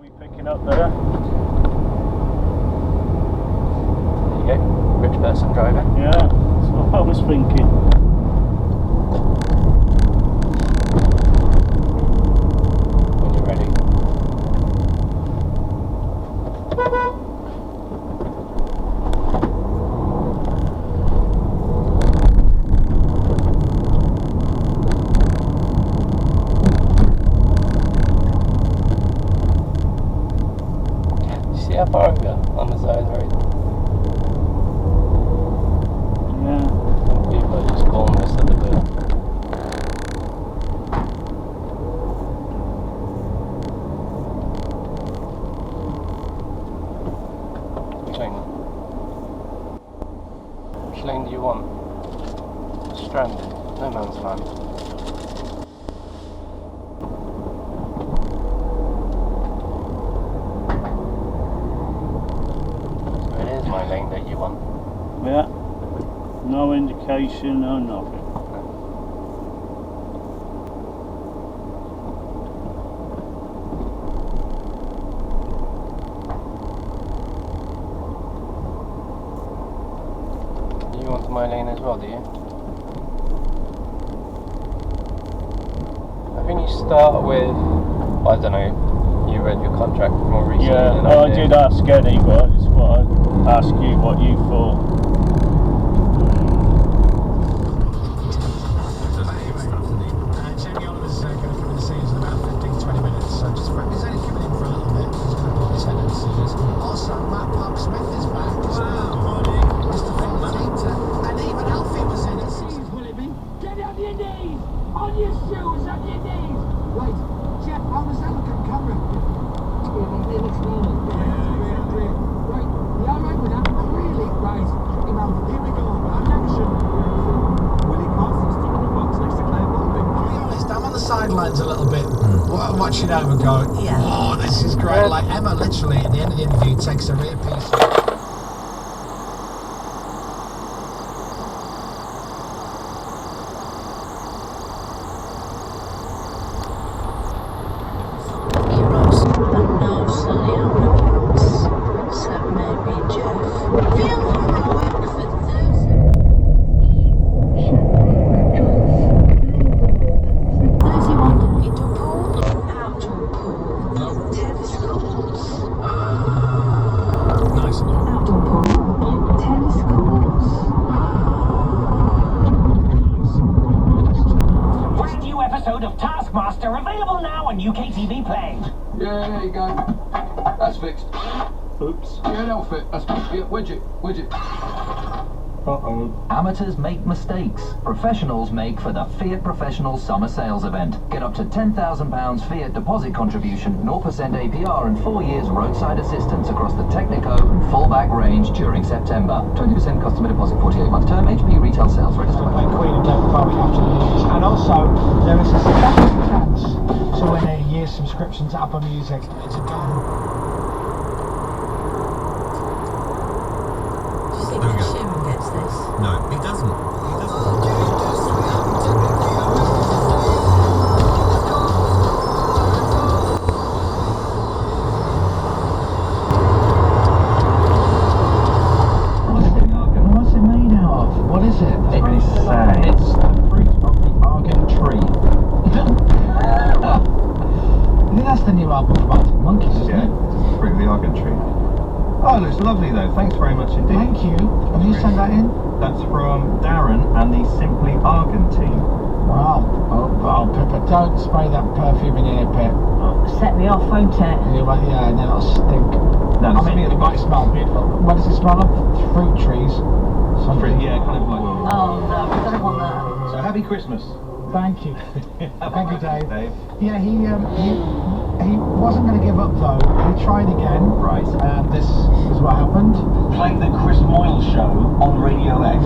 we picking up there? There you go, rich person driving. Yeah, that's what I was thinking. When you're ready. See how far I go on the side of the road? Yeah. Some people are just calling this at the boot. Which lane? Which lane do you want? Stranded. No man's land. My lane that you want. Yeah. No indication, no nothing. You want my lane as well, do you? I think you start with, I don't know, you read your contract more recently. Yeah, than I did ask Eddie, but I just thought I'd ask you what you thought. Sidelines a little bit, watching over, going, oh, this is great. Like Emma, literally at the end of the interview, takes a rear piece. Available now on UK TV Play. Yeah, there you go. That's fixed. Oops. Yeah, that'll fit. That's fixed. Yeah, widget. Uh-oh. Amateurs make mistakes. Professionals make for the Fiat Professional Summer Sales Event. Get up to £10,000 Fiat deposit contribution, 0% APR and 4 years roadside assistance across the Technico and fullback range during September. 20% customer deposit, 48-month term, HP retail sales registered by Queen and David Bowie after the years. And also, there is a special chance to win a year's subscription to Apple Music. It's a done. No, he doesn't. What's it made out of? What is it? It's the fruit of the argan tree. I think that's the new album from Arctic Monkeys, isn't it? It's the fruit of the argan tree. Oh, it looks lovely though. Thanks very much indeed. Thank you. Have you sent that in? That's from Darren and the Simply Argan team. Wow. Oh, Pippa, don't spray that perfume in here, Pip. Set me off, won't it? Yeah, and then it'll stink. No, I mean, it might smell beautiful. What does it smell of? Fruit trees? Fruit, yeah, kind of like. Oh no, I don't want that. So happy Christmas. Thank you. Thank you, Dave. Yeah, he wasn't going to give up though. He tried again. Right. And this is what happened. Play the Chris Moyle Show on Radio X.